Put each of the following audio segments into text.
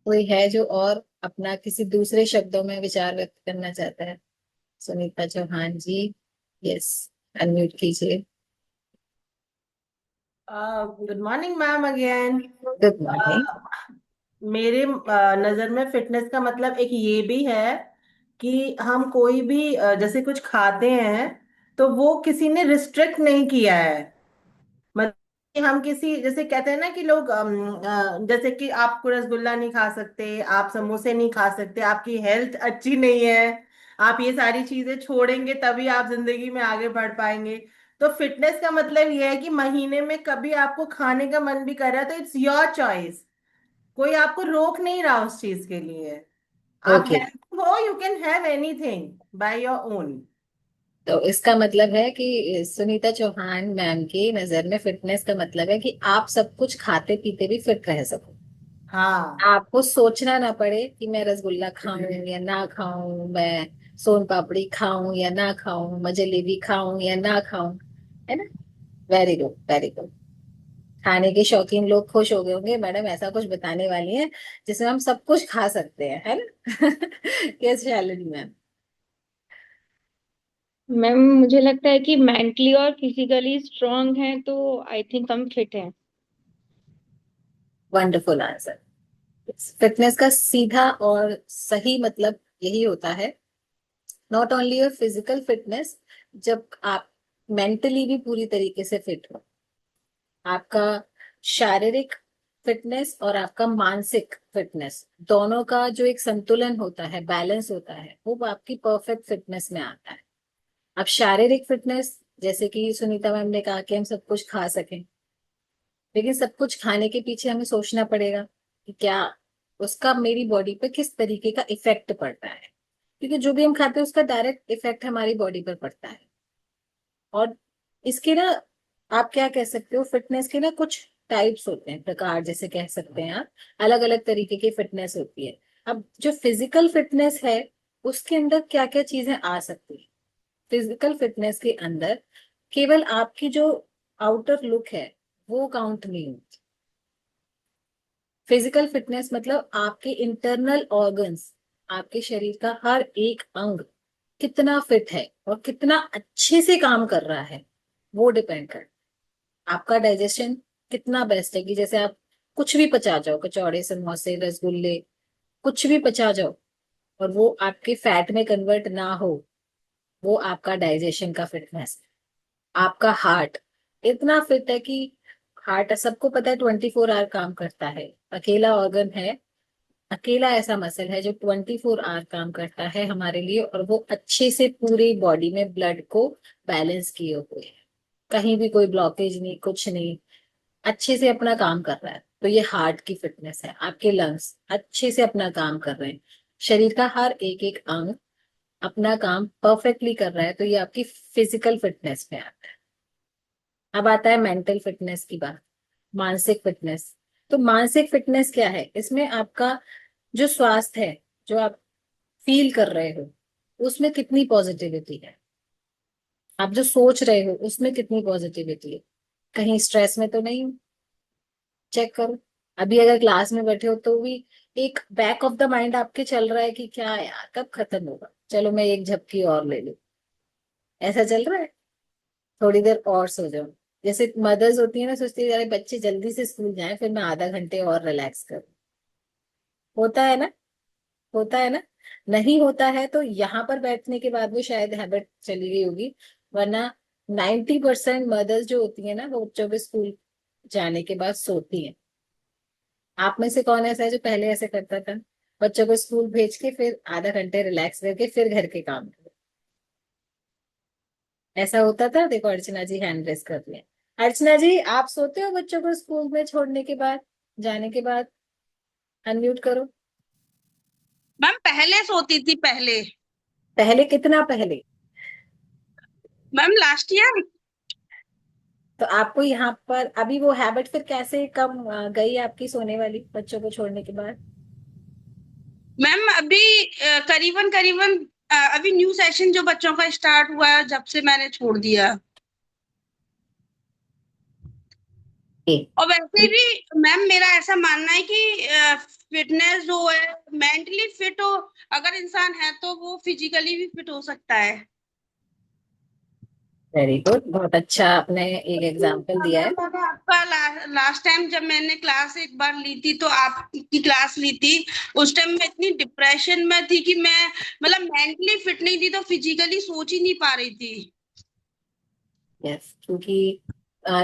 कोई है जो और अपना किसी दूसरे शब्दों में विचार व्यक्त करना चाहता है? सुनीता चौहान जी, यस, अनम्यूट कीजिए। Good morning ma'am again. Good morning. मेरे नजर में फिटनेस का मतलब एक ये भी है कि हम कोई भी जैसे कुछ खाते हैं तो वो किसी ने रिस्ट्रिक्ट नहीं किया है। मतलब कि हम किसी जैसे कहते हैं ना कि लोग जैसे कि आप रसगुल्ला नहीं खा सकते, आप समोसे नहीं खा सकते, आपकी हेल्थ अच्छी नहीं है, आप ये सारी चीजें छोड़ेंगे तभी आप जिंदगी में आगे बढ़ पाएंगे। तो फिटनेस का मतलब ये है कि महीने में कभी आपको खाने का मन भी कर रहा है तो इट्स योर चॉइस। कोई आपको रोक नहीं रहा उस चीज के लिए। आप ओके, हेल्थ हो, you can have anything by your own. तो इसका मतलब है कि सुनीता चौहान मैम की नजर में फिटनेस का मतलब है कि आप सब कुछ खाते पीते भी फिट रह सको। हाँ। आपको सोचना ना पड़े कि मैं रसगुल्ला खाऊं या ना खाऊं, मैं सोन पापड़ी खाऊं या ना खाऊं, मैं जलेबी खाऊं या ना खाऊं। है ना? Very good, very good. खाने के शौकीन लोग खुश हो गए होंगे, मैडम ऐसा कुछ बताने वाली है जिसमें हम सब कुछ खा सकते हैं, है ना? Yes Shalini ma'am. मैम मुझे लगता है कि मेंटली और फिजिकली स्ट्रांग है तो आई थिंक हम फिट हैं। Wonderful answer. फिटनेस का सीधा और सही मतलब यही होता है, not only your physical fitness, जब आप मेंटली भी पूरी तरीके से फिट हो। आपका शारीरिक फिटनेस और आपका मानसिक फिटनेस दोनों का जो एक संतुलन होता है, बैलेंस होता है, वो आपकी परफेक्ट फिटनेस में आता है। अब शारीरिक फिटनेस, जैसे कि सुनीता मैम ने कहा कि हम सब कुछ खा सकें, लेकिन सब कुछ खाने के पीछे हमें सोचना पड़ेगा कि क्या उसका मेरी बॉडी पे किस तरीके का इफेक्ट पड़ता है, क्योंकि जो भी हम खाते हैं उसका डायरेक्ट इफेक्ट हमारी बॉडी पर पड़ता है। और इसके ना, आप क्या कह सकते हो, फिटनेस के ना कुछ टाइप्स होते हैं, प्रकार जैसे कह सकते हैं आप। अलग अलग तरीके की फिटनेस होती है। अब जो फिजिकल फिटनेस है, उसके अंदर क्या क्या चीजें आ सकती है? फिजिकल फिटनेस के अंदर केवल आपकी जो आउटर लुक है वो काउंट नहीं होती। फिजिकल फिटनेस मतलब आपके इंटरनल ऑर्गन्स, आपके शरीर का हर एक अंग कितना फिट है और कितना अच्छे से काम कर रहा है, वो डिपेंड कर। आपका डाइजेशन कितना बेस्ट है, कि जैसे आप कुछ भी पचा जाओ, कचौड़े समोसे रसगुल्ले, कुछ भी पचा जाओ, और वो आपके फैट में कन्वर्ट ना हो, वो आपका डाइजेशन का फिटनेस है। आपका हार्ट इतना फिट है कि हार्ट सबको पता है 24 आवर काम करता है। अकेला ऑर्गन है, अकेला ऐसा मसल है जो 24 आवर काम करता है हमारे लिए, और वो अच्छे से पूरी बॉडी में ब्लड को बैलेंस किए हुए है। कहीं भी कोई ब्लॉकेज नहीं, कुछ नहीं, अच्छे से अपना काम कर रहा है। तो ये हार्ट की फिटनेस है। आपके लंग्स अच्छे से अपना काम कर रहे हैं, शरीर का हर एक एक अंग अपना काम परफेक्टली कर रहा है, तो ये आपकी फिजिकल फिटनेस में आता है। अब आता है मेंटल फिटनेस की बात, मानसिक फिटनेस। तो मानसिक फिटनेस क्या है? इसमें आपका जो स्वास्थ्य है, जो आप फील कर रहे हो, उसमें कितनी पॉजिटिविटी है। आप जो सोच रहे हो उसमें कितनी पॉजिटिविटी है। कहीं स्ट्रेस में तो नहीं हो? चेक करो। अभी अगर क्लास में बैठे हो तो भी एक बैक ऑफ द माइंड आपके चल रहा है कि क्या यार कब खत्म होगा, चलो मैं एक झपकी और ले लूं। ऐसा चल रहा है? थोड़ी देर और सो जाओ। जैसे मदर्स होती है ना, सोचती है अरे बच्चे जल्दी से स्कूल जाएं, फिर मैं आधा घंटे और रिलैक्स करूं। होता है ना? होता है ना? नहीं होता है तो यहाँ पर बैठने के बाद भी शायद हैबिट चली गई होगी, वरना 90% मदर्स जो होती है ना, वो बच्चों के स्कूल जाने के बाद सोती हैं। आप में से कौन ऐसा है जो पहले ऐसे करता था, बच्चों को स्कूल भेज के फिर आधा घंटे रिलैक्स करके फिर घर के काम करो? ऐसा होता था? देखो अर्चना जी हैंड रेस कर रही है। अर्चना जी, आप सोते हो बच्चों को स्कूल में छोड़ने के बाद, जाने के बाद? अनम्यूट करो। मैम पहले सोती थी पहले। पहले कितना पहले? Ma'am last year. तो आपको यहाँ पर अभी वो हैबिट फिर कैसे कम गई आपकी, सोने वाली बच्चों को छोड़ने के बाद? मैम अभी करीबन करीबन अभी न्यू सेशन जो बच्चों का स्टार्ट हुआ है जब से मैंने छोड़ दिया। ए, और वैसे भी मैम मेरा ऐसा मानना है कि फिटनेस जो है, मेंटली फिट हो अगर इंसान है तो वो फिजिकली भी फिट हो सकता है। वेरी गुड, बहुत अच्छा आपने एक एग्जांपल दिया है। मैम मैंने आपका लास्ट टाइम जब मैंने क्लास एक बार ली थी तो आपकी क्लास ली थी, उस टाइम मैं इतनी डिप्रेशन में थी कि मैं मतलब मेंटली फिट नहीं थी तो फिजिकली सोच ही नहीं पा रही थी। यस, क्योंकि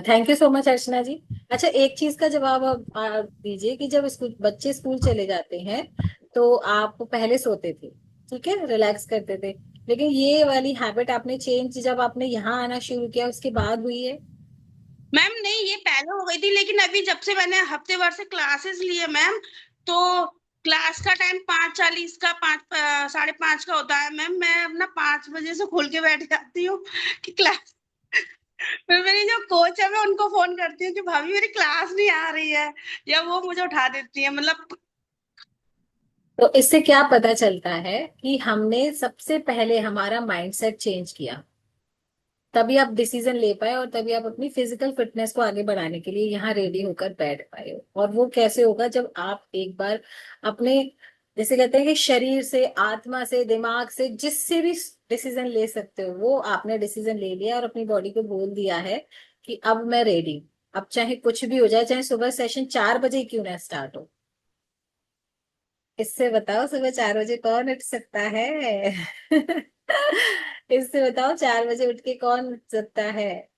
थैंक यू सो मच अर्चना जी। अच्छा, एक चीज का जवाब आप दीजिए कि जब स्कूल बच्चे स्कूल चले जाते हैं तो आप पहले सोते थे, ठीक है, रिलैक्स करते थे, लेकिन ये वाली हैबिट आपने चेंज जब आपने यहाँ आना शुरू किया उसके बाद हुई है? मैम नहीं, ये पहले हो गई थी लेकिन अभी जब से मैंने हफ्ते भर से क्लासेस लिए मैम, तो क्लास का टाइम 5:40 का 5:30 का होता है मैम। मैं अपना 5 बजे से खोल के बैठ जाती हूँ कि क्लास। फिर मेरी जो कोच है मैं उनको फोन करती हूँ कि भाभी मेरी क्लास नहीं आ रही है, या वो मुझे उठा देती है मतलब। तो इससे क्या पता चलता है कि हमने सबसे पहले हमारा माइंडसेट चेंज किया, तभी आप डिसीजन ले पाए और तभी आप अपनी फिजिकल फिटनेस को आगे बढ़ाने के लिए यहाँ रेडी होकर बैठ पाए हो। और वो कैसे होगा, जब आप एक बार अपने, जैसे कहते हैं कि शरीर से, आत्मा से, दिमाग से, जिससे भी डिसीजन ले सकते हो वो आपने डिसीजन ले लिया और अपनी बॉडी को बोल दिया है कि अब मैं रेडी। अब चाहे कुछ भी हो जाए, चाहे सुबह सेशन 4 बजे क्यों ना स्टार्ट हो, इससे बताओ सुबह 4 बजे कौन उठ सकता है? इससे बताओ 4 बजे उठ के कौन उठ सकता है?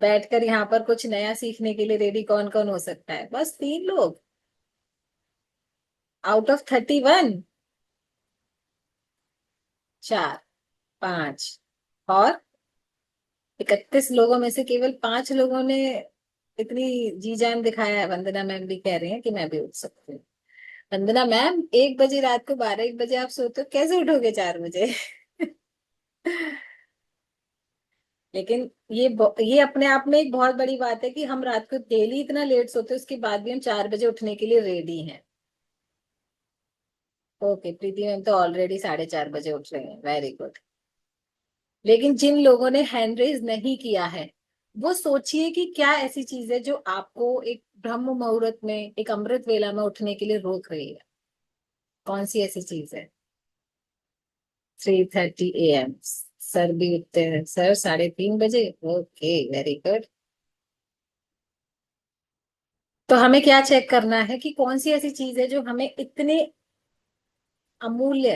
बैठकर यहाँ पर कुछ नया सीखने के लिए रेडी कौन कौन हो सकता है? बस 3 लोग आउट ऑफ 31। 4, 5 और 31 लोगों में से केवल 5 लोगों ने इतनी जी जान दिखाया है। वंदना मैम भी कह रही हैं कि मैं भी उठ सकती हूँ। वंदना मैम, 1 बजे रात को, 12-1 बजे आप सोते हो, कैसे उठोगे 4 बजे? लेकिन ये अपने आप में एक बहुत बड़ी बात है कि हम रात को डेली इतना लेट सोते हैं, उसके बाद भी हम 4 बजे उठने के लिए रेडी हैं। ओके, प्रीति मैम तो ऑलरेडी 4:30 बजे उठ रहे हैं, वेरी गुड। लेकिन जिन लोगों ने हैंड रेज नहीं किया है, वो सोचिए कि क्या ऐसी चीज है जो आपको एक ब्रह्म मुहूर्त में, एक अमृत वेला में उठने के लिए रोक रही है? कौन सी ऐसी चीज है? 3:30 AM। सर भी उठते हैं, सर 3:30 बजे, ओके, वेरी गुड। तो हमें क्या चेक करना है कि कौन सी ऐसी चीज है जो हमें इतने अमूल्य,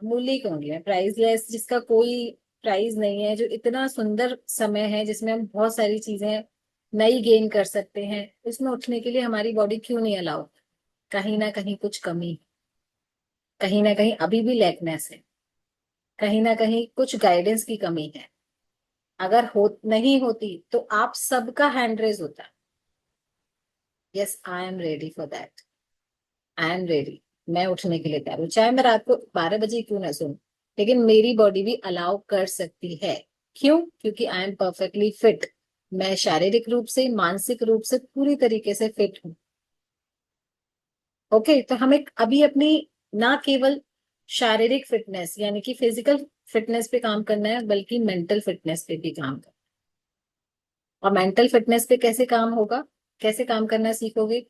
अमूल्य क्योंकि है, प्राइसलेस, जिसका कोई प्राइस नहीं है, जो इतना सुंदर समय है जिसमें हम बहुत सारी चीजें नई गेन कर सकते हैं, उसमें उठने के लिए हमारी बॉडी क्यों नहीं अलाउ? कहीं ना कहीं कुछ कमी है, कहीं ना कहीं अभी भी लैकनेस है, कहीं ना कहीं कुछ गाइडेंस की कमी है। अगर नहीं होती तो आप सबका हैंड रेज होता। Yes, I am ready for that, I am ready. मैं उठने के लिए तैयार हूँ, चाहे मैं रात को 12 बजे क्यों ना सोऊं, लेकिन मेरी बॉडी भी अलाउ कर सकती है। क्यों? क्योंकि आई एम परफेक्टली फिट। मैं शारीरिक रूप से, मानसिक रूप से पूरी तरीके से फिट हूँ। ओके, तो हमें अभी अपनी ना केवल शारीरिक फिटनेस यानी कि फिजिकल फिटनेस पे काम करना है, बल्कि मेंटल फिटनेस पे भी काम करना है। और मेंटल फिटनेस पे कैसे काम होगा, कैसे काम करना सीखोगे?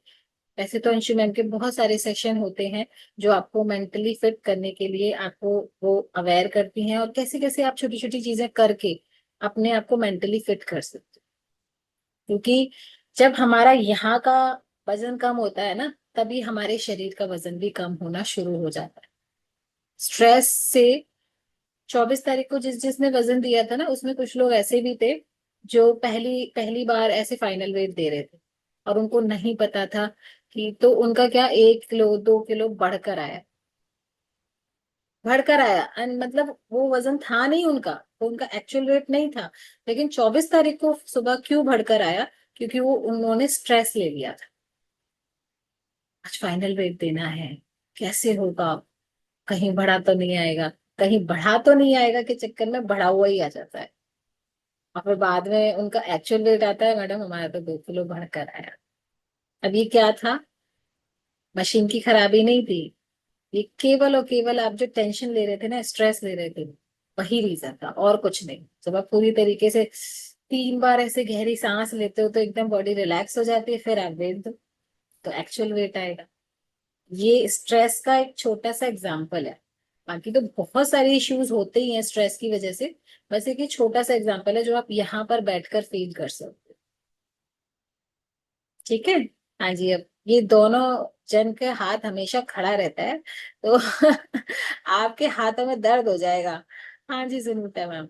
वैसे तो अंशु मैम के बहुत सारे सेशन होते हैं जो आपको मेंटली फिट करने के लिए आपको वो अवेयर करती हैं, और कैसे कैसे आप छोटी छोटी चीजें करके अपने आप को मेंटली फिट कर सकते हो। क्योंकि जब हमारा यहाँ का वजन कम होता है ना, तभी हमारे शरीर का वजन भी कम होना शुरू हो जाता है। स्ट्रेस से 24 तारीख को जिसने वजन दिया था ना, उसमें कुछ लोग ऐसे भी थे जो पहली पहली बार ऐसे फाइनल वेट दे रहे थे, और उनको नहीं पता था कि, तो उनका क्या 1 किलो 2 किलो बढ़कर आया एंड मतलब वो वजन था नहीं उनका, तो उनका एक्चुअल वेट नहीं था, लेकिन 24 तारीख को सुबह क्यों बढ़कर आया? क्योंकि वो उन्होंने स्ट्रेस ले लिया था। आज फाइनल वेट देना है, कैसे होगा, कहीं बढ़ा तो नहीं आएगा, कहीं बढ़ा तो नहीं आएगा के चक्कर में बढ़ा हुआ ही आ जाता है। और फिर बाद में उनका एक्चुअल वेट आता है, मैडम हमारा तो 2 किलो बढ़कर आया। अब ये क्या था? मशीन की खराबी नहीं थी, ये केवल और केवल आप जो टेंशन ले रहे थे ना, स्ट्रेस ले रहे थे, वही रीजन था और कुछ नहीं। जब आप पूरी तरीके से 3 बार ऐसे गहरी सांस लेते हो तो एकदम बॉडी रिलैक्स हो जाती है, फिर आप वेट दो तो एक्चुअल वेट आएगा। ये स्ट्रेस का एक छोटा सा एग्जाम्पल है। बाकी तो बहुत सारे इश्यूज होते ही हैं स्ट्रेस की वजह से, बस एक ये छोटा सा एग्जाम्पल है जो आप यहाँ पर बैठकर फील कर सकते हो। ठीक है। हाँ जी, अब ये दोनों जन के हाथ हमेशा खड़ा रहता है तो आपके हाथों में दर्द हो जाएगा। हाँ जी सुनीता मैम।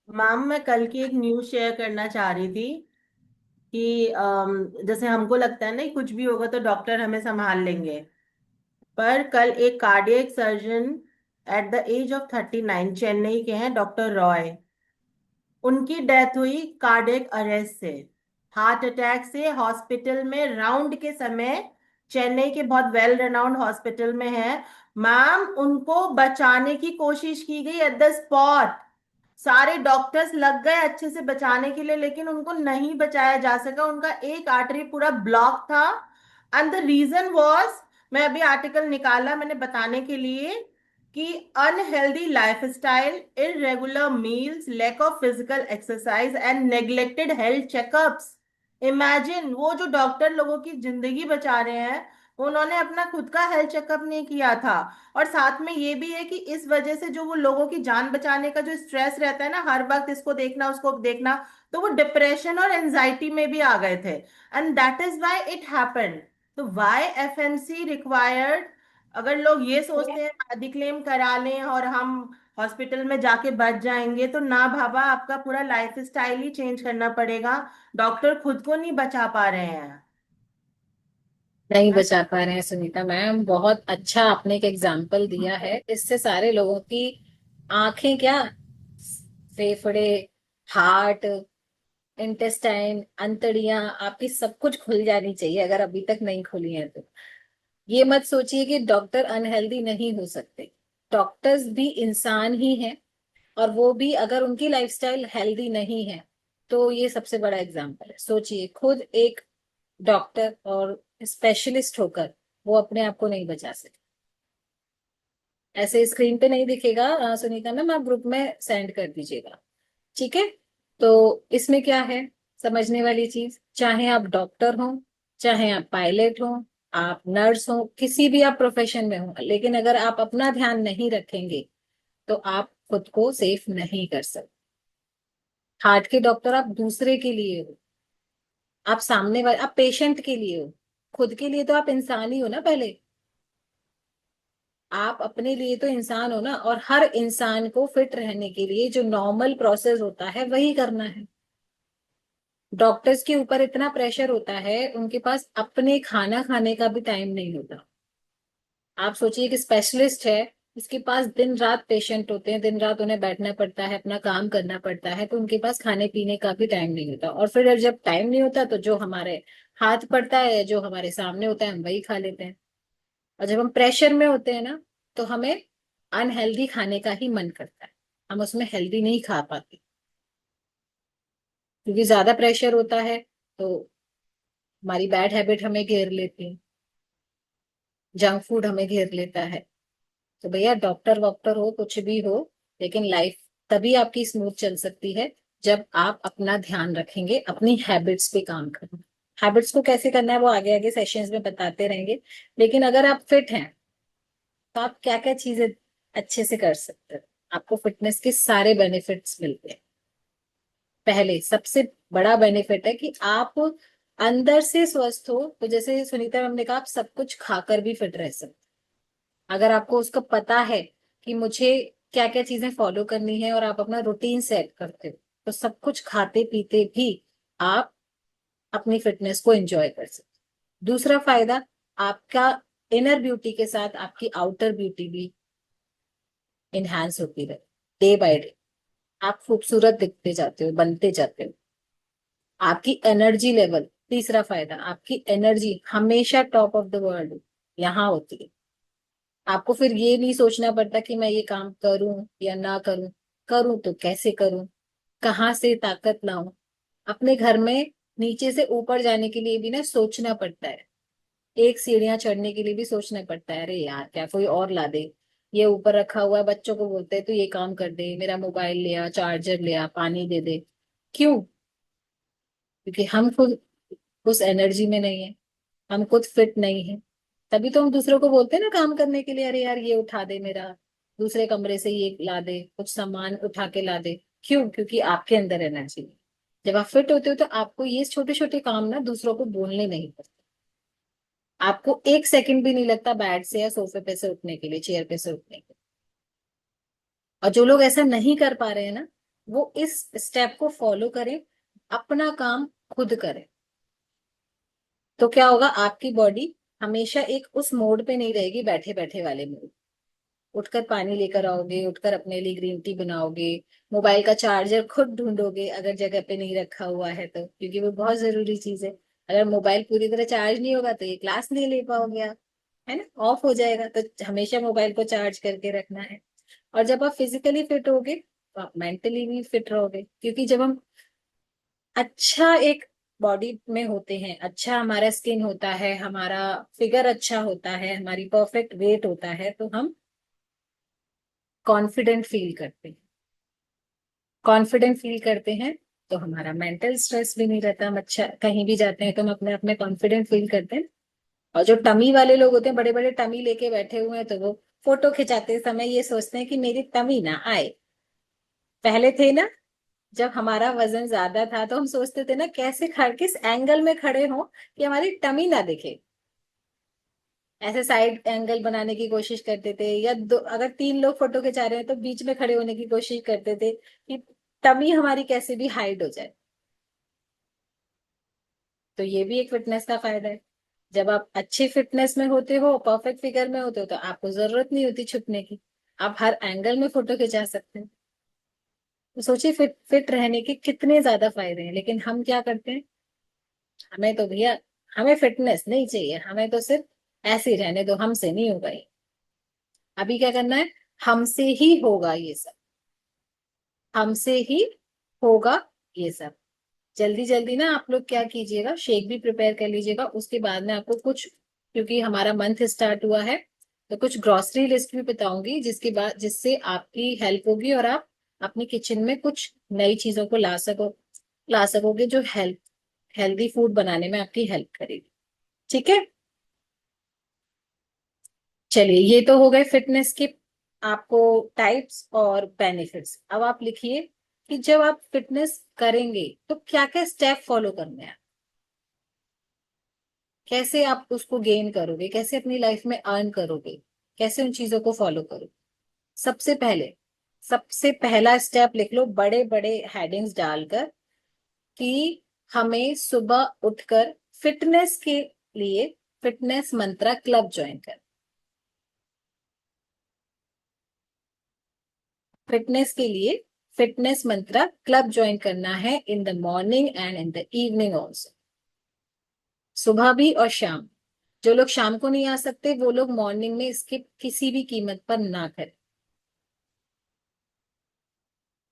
मैम मैं कल की एक न्यूज़ शेयर करना चाह रही थी कि जैसे हमको लगता है ना कि कुछ भी होगा तो डॉक्टर हमें संभाल लेंगे, पर कल एक cardiac surgeon at the age of 39 Chennai के हैं, डॉक्टर रॉय। उनकी डेथ हुई कार्डियक अरेस्ट से, हार्ट अटैक से, हॉस्पिटल में राउंड के समय। चेन्नई के बहुत वेल रेनाउंड हॉस्पिटल में है। मैम उनको बचाने की कोशिश की गई एट द स्पॉट। सारे डॉक्टर्स लग गए अच्छे से बचाने के लिए, लेकिन उनको नहीं बचाया जा सका। उनका एक आर्टरी पूरा ब्लॉक था। एंड द रीजन वॉज, मैं अभी आर्टिकल निकाला मैंने बताने के लिए, कि unhealthy lifestyle, irregular meals, lack of physical exercise and neglected health checkups. Imagine, वो जो डॉक्टर लोगों की जिंदगी बचा रहे हैं, उन्होंने अपना खुद का हेल्थ चेकअप नहीं किया था। और साथ में ये भी है कि इस वजह से जो वो लोगों की जान बचाने का जो स्ट्रेस रहता है ना, हर वक्त इसको देखना उसको देखना, तो वो डिप्रेशन और एंजाइटी में भी आ गए थे। And that is why it happened. तो व्हाई एफएमसी रिक्वायर्ड? अगर लोग ये सोचते हैं आदि क्लेम करा लें और हम हॉस्पिटल में जाके बच जाएंगे, तो ना बाबा, आपका पूरा लाइफ स्टाइल ही चेंज करना पड़ेगा। डॉक्टर खुद को नहीं बचा पा रहे हैं। नहीं बचा पा रहे हैं सुनीता मैम, बहुत अच्छा आपने एक एग्जाम्पल दिया है। इससे सारे लोगों की आंखें क्या, फेफड़े, हार्ट, इंटेस्टाइन, अंतड़ियां, आपकी सब कुछ खुल जानी चाहिए अगर अभी तक नहीं खुली है तो। ये मत सोचिए कि डॉक्टर अनहेल्दी नहीं हो सकते। डॉक्टर्स भी इंसान ही हैं, और वो भी अगर उनकी लाइफस्टाइल हेल्दी नहीं है तो ये सबसे बड़ा एग्जाम्पल है। सोचिए खुद एक डॉक्टर और स्पेशलिस्ट होकर वो अपने आप को नहीं बचा सकते। ऐसे स्क्रीन पे नहीं दिखेगा सुनीता मैम, आप ग्रुप में सेंड कर दीजिएगा। ठीक है। तो इसमें क्या है समझने वाली चीज, चाहे आप डॉक्टर हो, चाहे आप पायलट हो, आप नर्स हो, किसी भी आप प्रोफेशन में हो, लेकिन अगर आप अपना ध्यान नहीं रखेंगे तो आप खुद को सेफ नहीं कर सकते। हार्ट के डॉक्टर आप दूसरे के लिए हो, आप सामने वाले, आप पेशेंट के लिए हो। खुद के लिए तो आप इंसान ही हो ना पहले। आप अपने लिए तो इंसान हो ना, और हर इंसान को फिट रहने के लिए जो नॉर्मल प्रोसेस होता है वही करना है। डॉक्टर्स के ऊपर इतना प्रेशर होता है, उनके पास अपने खाना खाने का भी टाइम नहीं होता। आप सोचिए कि स्पेशलिस्ट है, उसके पास दिन रात पेशेंट होते हैं, दिन रात उन्हें बैठना पड़ता है, अपना काम करना पड़ता है, तो उनके पास खाने पीने का भी टाइम नहीं होता। और फिर जब टाइम नहीं होता तो जो हमारे हाथ पड़ता है, जो हमारे सामने होता है, हम वही खा लेते हैं। और जब हम प्रेशर में होते हैं ना, तो हमें अनहेल्दी खाने का ही मन करता है, हम उसमें हेल्दी नहीं खा पाते, क्योंकि ज्यादा प्रेशर होता है तो हमारी बैड हैबिट हमें घेर लेती है, जंक फूड हमें घेर लेता है। तो भैया डॉक्टर वॉक्टर हो कुछ भी हो, लेकिन लाइफ तभी आपकी स्मूथ चल सकती है जब आप अपना ध्यान रखेंगे, अपनी हैबिट्स पे काम करेंगे। हैबिट्स को कैसे करना है वो आगे आगे सेशंस में बताते रहेंगे, लेकिन अगर आप फिट हैं तो आप क्या क्या चीजें अच्छे से कर सकते हैं। आपको फिटनेस के सारे बेनिफिट्स मिलते हैं। पहले सबसे बड़ा बेनिफिट है कि आप अंदर से स्वस्थ हो, तो जैसे सुनीता मैम ने कहा, आप सब कुछ खाकर भी फिट रह सकते हैं। अगर आपको उसका पता है कि मुझे क्या क्या चीजें फॉलो करनी है और आप अपना रूटीन सेट करते हो, तो सब कुछ खाते पीते भी आप अपनी फिटनेस को एंजॉय कर सकते हो। दूसरा फायदा, आपका इनर ब्यूटी के साथ आपकी आउटर ब्यूटी भी इनहेंस होती रहे, डे बाय डे आप खूबसूरत दिखते जाते हो, बनते जाते हो। आपकी एनर्जी लेवल, तीसरा फायदा, आपकी एनर्जी हमेशा टॉप ऑफ द वर्ल्ड यहाँ होती है। आपको फिर ये नहीं सोचना पड़ता कि मैं ये काम करूं या ना करूं, करूं तो कैसे करूं, कहाँ से ताकत लाऊं। अपने घर में नीचे से ऊपर जाने के लिए भी ना सोचना पड़ता है, एक सीढ़ियां चढ़ने के लिए भी सोचना पड़ता है, अरे यार क्या कोई और ला दे, ये ऊपर रखा हुआ है, बच्चों को बोलते हैं तो ये काम कर दे, मेरा मोबाइल ले आ, चार्जर ले आ, पानी दे दे। क्यों? क्योंकि हम खुद उस एनर्जी में नहीं है, हम खुद फिट नहीं है, तभी तो हम दूसरों को बोलते हैं ना काम करने के लिए, अरे यार ये उठा दे मेरा, दूसरे कमरे से ये ला दे, कुछ सामान उठा के ला दे। क्यों? क्योंकि आपके अंदर एनर्जी है। जब आप फिट होते हो तो आपको ये छोटे छोटे काम ना दूसरों को बोलने नहीं पड़ते। आपको एक सेकंड भी नहीं लगता बेड से या सोफे पे से उठने के लिए, चेयर पे से उठने के लिए। और जो लोग ऐसा नहीं कर पा रहे हैं ना, वो इस स्टेप को फॉलो करें, अपना काम खुद करें। तो क्या होगा, आपकी बॉडी हमेशा एक उस मोड पे नहीं रहेगी, बैठे बैठे वाले मोड। उठकर पानी लेकर आओगे, उठकर अपने लिए ग्रीन टी बनाओगे, मोबाइल का चार्जर खुद ढूंढोगे अगर जगह पे नहीं रखा हुआ है तो, क्योंकि वो बहुत जरूरी चीज है। अगर मोबाइल पूरी तरह चार्ज नहीं होगा तो ये क्लास नहीं ले पाओगे आप, है ना, ऑफ हो जाएगा। तो हमेशा मोबाइल को चार्ज करके रखना है। और जब आप फिजिकली फिट होगे तो आप मेंटली भी फिट रहोगे, क्योंकि जब हम अच्छा एक बॉडी में होते हैं, अच्छा हमारा स्किन होता है, हमारा फिगर अच्छा होता है, हमारी परफेक्ट वेट होता है, तो हम कॉन्फिडेंट फील करते हैं। कॉन्फिडेंट फील करते हैं तो हमारा मेंटल स्ट्रेस भी नहीं रहता। हम अच्छा कहीं भी जाते हैं तो हम अपने अपने कॉन्फिडेंट फील करते हैं। और जो टमी वाले लोग होते हैं, बड़े बड़े टमी लेके बैठे हुए हैं, तो वो फोटो खिंचाते समय ये सोचते हैं कि मेरी टमी ना आए। पहले थे ना, जब हमारा वजन ज्यादा था तो हम सोचते थे ना कैसे किस एंगल में खड़े हों कि हमारी टमी ना दिखे। ऐसे साइड एंगल बनाने की कोशिश करते थे, या दो अगर तीन लोग फोटो खिंचा रहे हैं तो बीच में खड़े होने की कोशिश करते थे कि टमी हमारी कैसे भी हाइड हो जाए। तो ये भी एक फिटनेस का फायदा है। जब आप अच्छी फिटनेस में होते हो, परफेक्ट फिगर में होते हो, तो आपको जरूरत नहीं होती छुपने की। आप हर एंगल में फोटो खिंचा सकते हैं। तो सोचिए फिट फिट रहने के कितने ज्यादा फायदे हैं। लेकिन हम क्या करते हैं, हमें तो भैया, हमें फिटनेस नहीं चाहिए, हमें तो सिर्फ ऐसे ही रहने दो, हमसे नहीं होगा ये। अभी क्या करना है, हमसे ही होगा ये सब, हमसे ही होगा ये सब। जल्दी जल्दी ना आप लोग क्या कीजिएगा, शेक भी प्रिपेयर कर लीजिएगा। उसके बाद में आपको कुछ, क्योंकि हमारा मंथ स्टार्ट हुआ है, तो कुछ ग्रोसरी लिस्ट भी बताऊंगी, जिसके बाद जिससे आपकी हेल्प होगी और आप अपनी किचन में कुछ नई चीजों को ला सकोगे जो हेल्दी फूड बनाने में आपकी हेल्प करेगी। ठीक है, चलिए ये तो हो गए फिटनेस के आपको टाइप्स और बेनिफिट्स। अब आप लिखिए कि जब आप फिटनेस करेंगे तो क्या क्या स्टेप फॉलो करने हैं, कैसे आप उसको गेन करोगे, कैसे अपनी लाइफ में अर्न करोगे, कैसे उन चीजों को फॉलो करोगे। सबसे पहले, सबसे पहला स्टेप लिख लो बड़े बड़े हेडिंग्स डालकर, कि हमें सुबह उठकर फिटनेस के लिए फिटनेस मंत्रा क्लब ज्वाइन कर। फिटनेस के लिए फिटनेस मंत्रा क्लब ज्वाइन करना है, in the morning and in the evening also. सुबह भी और शाम। जो लोग शाम को नहीं आ सकते वो लोग मॉर्निंग में इसके किसी भी कीमत पर ना करें।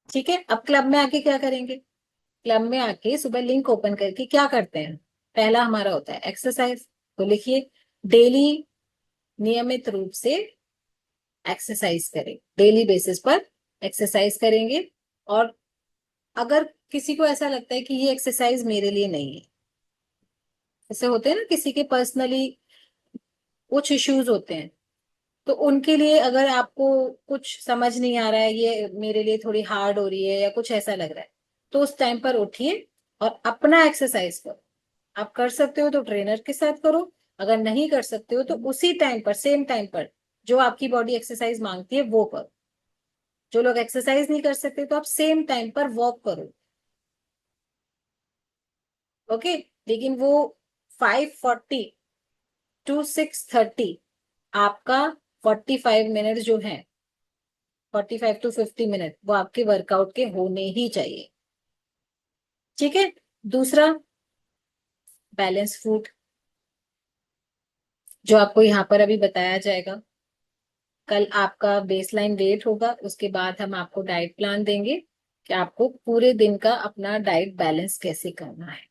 ठीक है, अब क्लब में आके क्या करेंगे, क्लब में आके सुबह लिंक ओपन करके क्या करते हैं, पहला हमारा होता है एक्सरसाइज। तो लिखिए, डेली नियमित रूप से एक्सरसाइज करें, डेली बेसिस पर एक्सरसाइज करेंगे। और अगर किसी को ऐसा लगता है कि ये एक्सरसाइज मेरे लिए नहीं है, ऐसे होते हैं ना किसी के पर्सनली कुछ इश्यूज होते हैं, तो उनके लिए अगर आपको कुछ समझ नहीं आ रहा है, ये मेरे लिए थोड़ी हार्ड हो रही है या कुछ ऐसा लग रहा है, तो उस टाइम पर उठिए और अपना एक्सरसाइज करो। आप कर सकते हो तो ट्रेनर के साथ करो, अगर नहीं कर सकते हो तो उसी टाइम पर, सेम टाइम पर जो आपकी बॉडी एक्सरसाइज मांगती है वो करो। जो लोग एक्सरसाइज नहीं कर सकते तो आप सेम टाइम पर वॉक करो। ओके, लेकिन वो 5:40 टू 6:30 आपका 45 मिनट जो है, 45 to 50 मिनट वो आपके वर्कआउट के होने ही चाहिए। ठीक है, दूसरा बैलेंस फूड, जो आपको यहाँ पर अभी बताया जाएगा। कल आपका बेसलाइन वेट होगा, उसके बाद हम आपको डाइट प्लान देंगे कि आपको पूरे दिन का अपना डाइट बैलेंस कैसे करना है।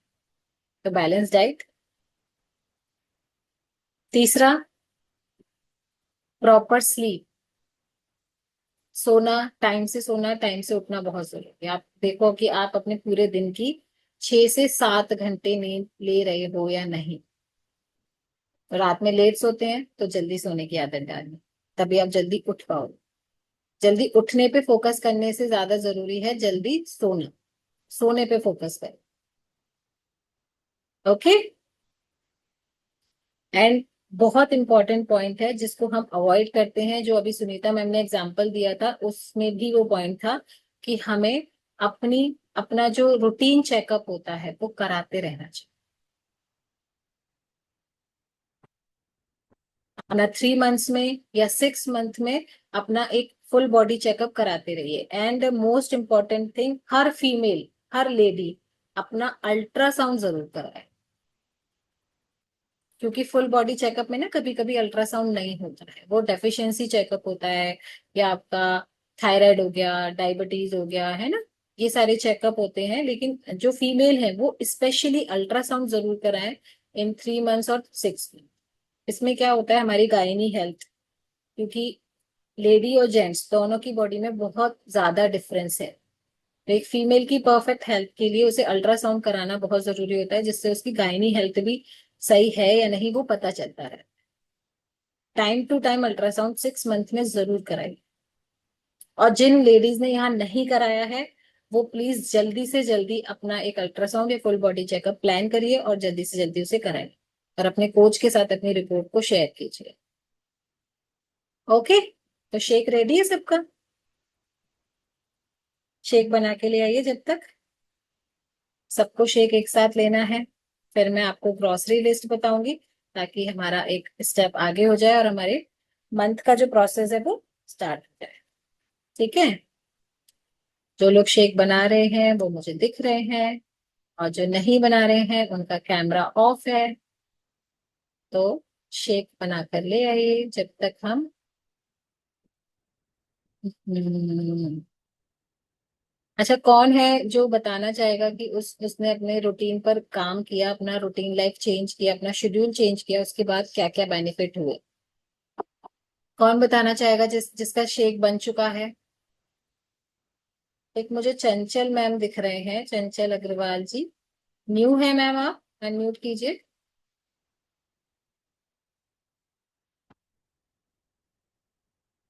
तो बैलेंस डाइट। तीसरा, प्रॉपर स्लीप, सोना, टाइम से सोना, टाइम से उठना बहुत जरूरी है। आप देखो कि आप अपने पूरे दिन की 6 से 7 घंटे नींद ले रहे हो या नहीं। रात में लेट सोते हैं तो जल्दी सोने की आदत डालनी, तभी आप जल्दी उठ पाओ। जल्दी उठने पे फोकस करने से ज्यादा जरूरी है जल्दी सोना, सोने पे फोकस करें। ओके। एंड बहुत इंपॉर्टेंट पॉइंट है जिसको हम अवॉइड करते हैं, जो अभी सुनीता मैम ने एग्जांपल दिया था उसमें भी वो पॉइंट था कि हमें अपनी अपना जो रूटीन चेकअप होता है वो कराते रहना चाहिए। अपना 3 मंथ्स में या 6 मंथ में अपना एक फुल बॉडी चेकअप कराते रहिए। And most important thing, her female, her lady अपना अल्ट्रासाउंड जरूर कराए, क्योंकि फुल बॉडी चेकअप में ना कभी कभी अल्ट्रासाउंड नहीं होता है, वो डेफिशिएंसी चेकअप होता है, या आपका थायराइड हो गया, डायबिटीज हो गया, है ना, ये सारे चेकअप होते हैं। लेकिन जो फीमेल है वो स्पेशली अल्ट्रासाउंड जरूर कराएं इन 3 मंथ्स और 6 मंथ। इसमें क्या होता है, हमारी गायनी हेल्थ, क्योंकि लेडी और जेंट्स दोनों की बॉडी में बहुत ज्यादा डिफरेंस है, तो एक फीमेल की परफेक्ट हेल्थ के लिए उसे अल्ट्रासाउंड कराना बहुत जरूरी होता है, जिससे उसकी गायनी हेल्थ भी सही है या नहीं वो पता चलता है। Time to time ultrasound 6 month में जरूर कराइए। और जिन लेडीज ने यहाँ नहीं कराया है वो प्लीज जल्दी से जल्दी अपना एक अल्ट्रासाउंड या फुल बॉडी चेकअप प्लान करिए और जल्दी से जल्दी उसे कराइए, और अपने कोच के साथ अपनी रिपोर्ट को शेयर कीजिए। ओके, तो शेक रेडी है सबका? शेक बना के ले आइए जब तक। सबको शेक एक साथ लेना है, फिर मैं आपको ग्रोसरी लिस्ट बताऊंगी ताकि हमारा एक स्टेप आगे हो जाए और हमारे मंथ का जो प्रोसेस है वो स्टार्ट हो जाए। ठीक है, जो लोग शेक बना रहे हैं वो मुझे दिख रहे हैं, और जो नहीं बना रहे हैं उनका कैमरा ऑफ है, तो शेक बना कर ले आइए जब तक हम अच्छा, कौन है जो बताना चाहेगा कि उसने अपने रूटीन पर काम किया, अपना रूटीन लाइफ चेंज किया, अपना शेड्यूल चेंज किया, उसके बाद क्या क्या बेनिफिट हुए? कौन बताना चाहेगा जिसका शेक बन चुका है? एक मुझे चंचल मैम दिख रहे हैं, चंचल अग्रवाल जी। न्यू है मैम, आप अनम्यूट कीजिए।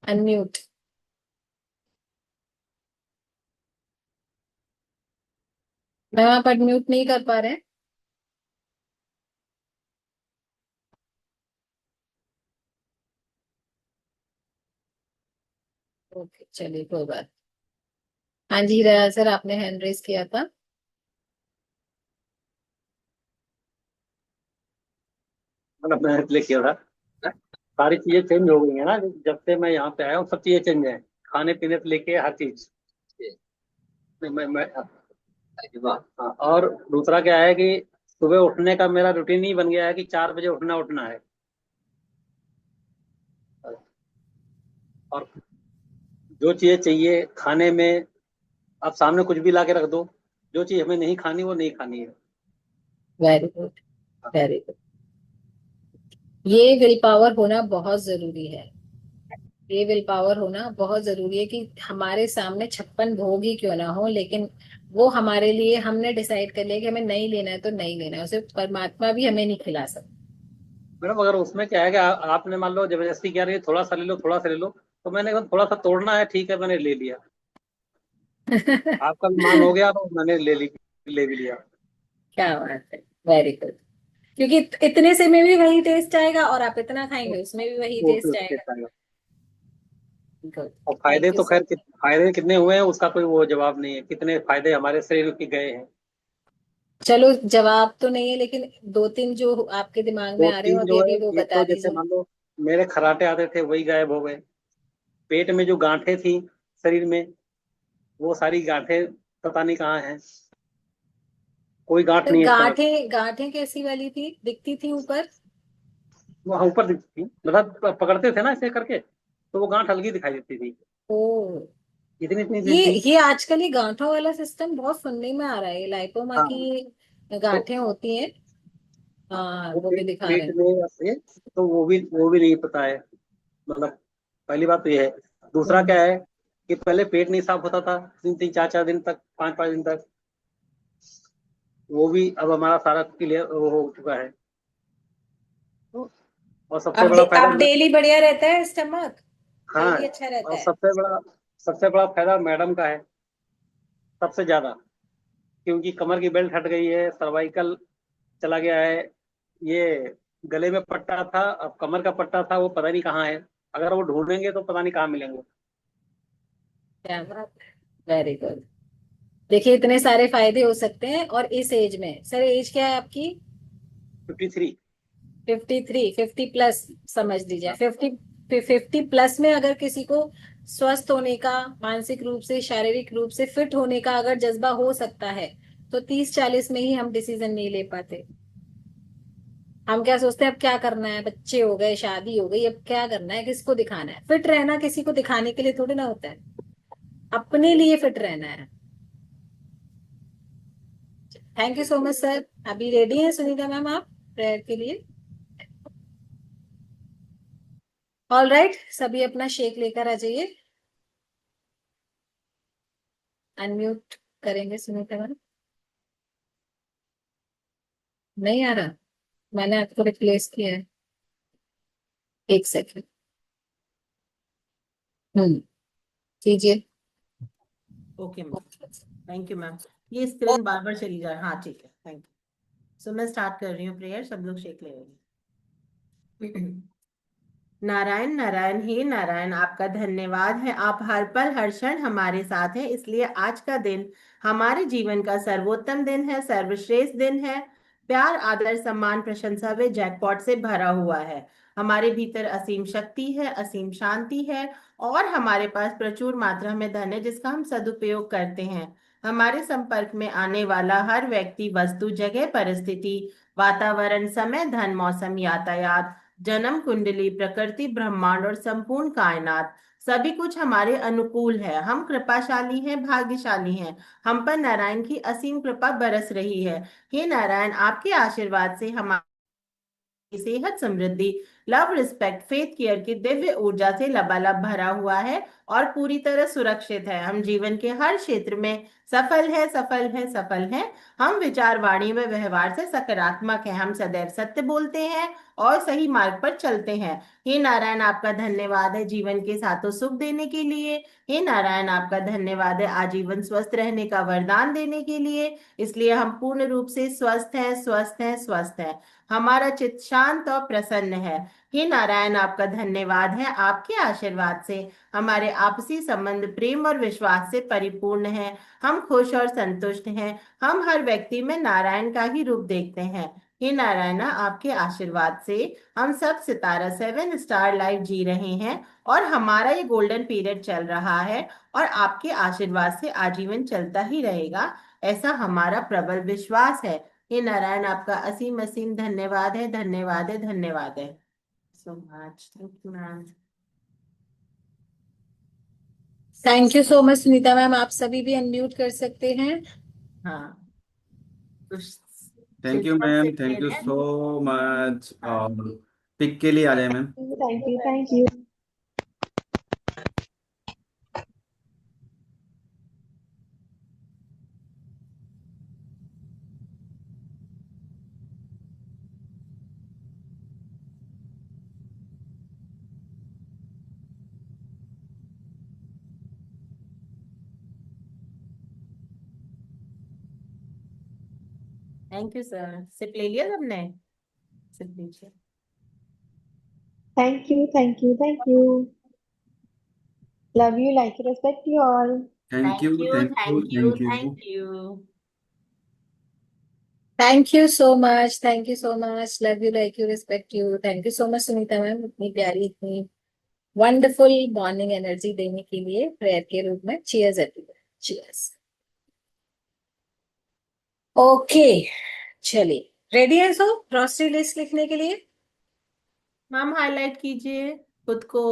अनम्यूट। मैम आप अनम्यूट नहीं कर पा रहे हैं। ओके, चलिए कोई बात। हाँ जी रहा सर, आपने हैंड रेस किया था। मतलब मैं इसलिए किया था, सारी चीजें चेंज हो गई है ना, जब से मैं यहाँ पे आया हूँ सब चीजें चेंज है, खाने पीने से लेके हर चीज। मैं हाँ, और दूसरा क्या है कि सुबह उठने का मेरा रूटीन ही बन गया है कि 4 बजे उठना उठना है। और जो चीजें चाहिए खाने में, आप सामने कुछ भी ला के रख दो, जो चीज हमें नहीं खानी वो नहीं खानी है। Very good, very good. ये विल पावर होना बहुत जरूरी है, ये विल पावर होना बहुत जरूरी है कि हमारे सामने 56 भोग ही क्यों ना हो, लेकिन वो हमारे लिए हमने डिसाइड कर लिया कि हमें नहीं लेना है तो नहीं लेना है, उसे परमात्मा भी हमें नहीं खिला सकता। मैडम अगर उसमें क्या है कि आपने मान लो जबरदस्ती किया रही थोड़ा सा ले लो थोड़ा सा ले लो, तो मैंने कहा थोड़ा सा तोड़ना है, ठीक है मैंने ले लिया। आपका भी मान हो गया तो मैंने ले भी लिया। क्या बात है, वेरी गुड। क्योंकि इतने से में भी वही टेस्ट आएगा और आप इतना तो खाएंगे उसमें भी वही वो फिर टेस्ट उसके आएगा। साथ- गुड। और फायदे थैंक यू तो सो खैर फायदे कितने हुए हैं उसका कोई वो जवाब नहीं है, कितने फायदे हमारे शरीर के गए हैं। चलो जवाब तो नहीं है, लेकिन दो तीन जो आपके दिमाग में दो आ रहे हो तीन अभी जो अभी है, वो एक बता तो जैसे दीजिए। मान लो मेरे खराटे आते थे वही गायब हो गए। पेट में जो गांठें थी शरीर में, वो सारी गांठें पता नहीं कहाँ हैं, कोई गांठ तो नहीं है इसका मतलब। गांठें गांठें कैसी वाली थी, दिखती थी ऊपर? वो ऊपर दिखती थी, मतलब पकड़ते थे ना ऐसे करके, तो वो गांठ हल्की दिखाई देती थी, ओ, इतनी इतनी सी ये थी। ये आजकल ये गांठों वाला सिस्टम बहुत सुनने में आ रहा है, लाइपोमा हाँ, की तो गांठें होती हैं। हाँ वो वो भी दिखा रहे पेट हैं। में ऐसे, तो वो भी नहीं पता है, मतलब पहली बात तो ये है। दूसरा हम्म। क्या है कि पहले पेट नहीं साफ होता था 3 3 4 4 दिन तक, 5 5 दिन तक, वो भी अब हमारा सारा क्लियर हो चुका है। तो और सबसे बड़ा अब फायदा डेली बढ़िया रहता है स्टमक, हाँ, डेली अच्छा रहता और है। सबसे बड़ा फायदा मैडम का है, सबसे ज्यादा, क्योंकि कमर की बेल्ट हट गई है, सर्वाइकल चला गया है, ये गले में पट्टा था, अब कमर का पट्टा था, वो पता नहीं कहाँ है, अगर वो ढूंढेंगे तो पता नहीं कहाँ मिलेंगे। क्या बात, वेरी गुड। देखिए इतने सारे फायदे हो सकते हैं, और इस एज में, सर एज क्या है आपकी? 53। 53, 50+, समझ लीजिए 50 में अगर किसी को स्वस्थ होने का, मानसिक रूप से शारीरिक रूप से फिट होने का अगर जज्बा हो सकता है, तो 30-40 में ही हम डिसीजन नहीं ले पाते। हम क्या सोचते हैं अब क्या करना है, बच्चे हो गए, शादी हो गई, अब क्या करना है, किसको दिखाना है? फिट रहना किसी को दिखाने के लिए थोड़ी ना होता है, अपने लिए फिट रहना है। Thank you so much sir. अभी रेडी है सुनीता मैम आप प्रेयर के लिए? ऑल राइट, सभी अपना शेक लेकर आ जाइए। अनम्यूट करेंगे सुनीता मैम। नहीं आ रहा, मैंने आपको रिप्लेस किया है। एक सेकंड। कीजिए। Okay ma'am, thank you ma'am. ये स्क्रीन बार बार चली जाए, हाँ ठीक है, थैंक यू। सो मैं स्टार्ट कर रही हूँ प्रेयर, सब लोग शेक ले लेंगे। नारायण नारायण, हे नारायण, आपका धन्यवाद है, आप हर पल हर क्षण हमारे साथ हैं, इसलिए आज का दिन हमारे जीवन का सर्वोत्तम दिन है, सर्वश्रेष्ठ दिन है। प्यार, आदर, सम्मान, प्रशंसा व जैकपॉट से भरा हुआ है। हमारे भीतर असीम शक्ति है, असीम शांति है, और हमारे पास प्रचुर मात्रा में धन है जिसका हम सदुपयोग करते हैं। हमारे संपर्क में आने वाला हर व्यक्ति, वस्तु, जगह, परिस्थिति, वातावरण, समय, धन, मौसम, यातायात, जन्म कुंडली, प्रकृति, ब्रह्मांड और संपूर्ण कायनात, सभी कुछ हमारे अनुकूल है। हम कृपाशाली हैं, भाग्यशाली हैं। हम पर नारायण की असीम कृपा बरस रही है। हे नारायण, आपके आशीर्वाद से हमारी सेहत, समृद्धि, लव, रिस्पेक्ट, फेथ, केयर की दिव्य ऊर्जा से लबालब भरा हुआ है और पूरी तरह सुरक्षित है। हम जीवन के हर क्षेत्र में सफल है, सफल है, सफल है। हम विचार, वाणी व व्यवहार से सकारात्मक हैं। हम सदैव सत्य बोलते हैं और सही मार्ग पर चलते हैं। हे नारायण, आपका धन्यवाद है जीवन के साथों सुख देने के लिए। हे नारायण, आपका धन्यवाद है आजीवन स्वस्थ रहने का वरदान देने के लिए। इसलिए हम पूर्ण रूप से स्वस्थ हैं, स्वस्थ हैं, स्वस्थ हैं। हमारा चित्त शांत और प्रसन्न है। हे नारायण, आपका धन्यवाद है, आपके आशीर्वाद से हमारे आपसी संबंध प्रेम और विश्वास से परिपूर्ण है। हम खुश और संतुष्ट हैं। हम हर व्यक्ति में नारायण का ही रूप देखते हैं। हे नारायण, आपके आशीर्वाद से हम सब सितारा 7 स्टार लाइफ जी रहे हैं और हमारा ये गोल्डन पीरियड चल रहा है और आपके आशीर्वाद से आजीवन चलता ही रहेगा, ऐसा हमारा प्रबल विश्वास है। हे नारायण, आपका असीम असीम धन्यवाद है, धन्यवाद है, धन्यवाद है। So much, thank you ma'am. Thank you so much Sunita ma'am, आप सभी भी अनम्यूट कर सकते हैं। हाँ, तो थैंक यू शिल्पा से मैम, थैंक यू पहले, सो मच। हाँ, और पिक के लिए आ जाए ma'am. Thank you, thank you. Thank you sir. Sip ले लिया सबने? सिप लीजिए। Thank you, thank you, thank you. Love you, like you, respect you all. Thank thank you, you, thank you, thank you, thank you. Thank you. Thank you so much, thank you so much, love you like you respect you. Thank you so much Sunita ma'am, इतनी प्यारी, इतनी wonderful morning energy देने के लिए prayer के रूप में। Cheers everyone, cheers. Okay, चलिए रेडी है सो ग्रॉसरी लिस्ट लिखने के लिए? मैम हाईलाइट कीजिए खुद को।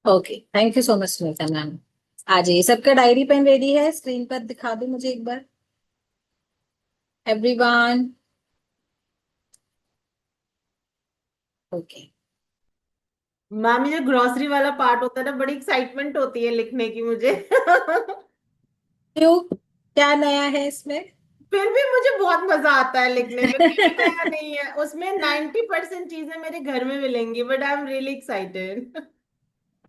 Okay, thank you so much Sunita ma'am. आ जाइए, सबका डायरी पेन रेडी है? स्क्रीन पर दिखा दो मुझे एक बार एवरीवन। ओके, मैम ये जो ग्रोसरी वाला पार्ट होता है ना, बड़ी एक्साइटमेंट होती है लिखने की मुझे। क्या नया है इसमें? फिर भी मुझे बहुत मजा आता है लिखने में, कुछ नया नहीं है उसमें। 90% चीजें मेरे घर में मिलेंगी, but I am really excited.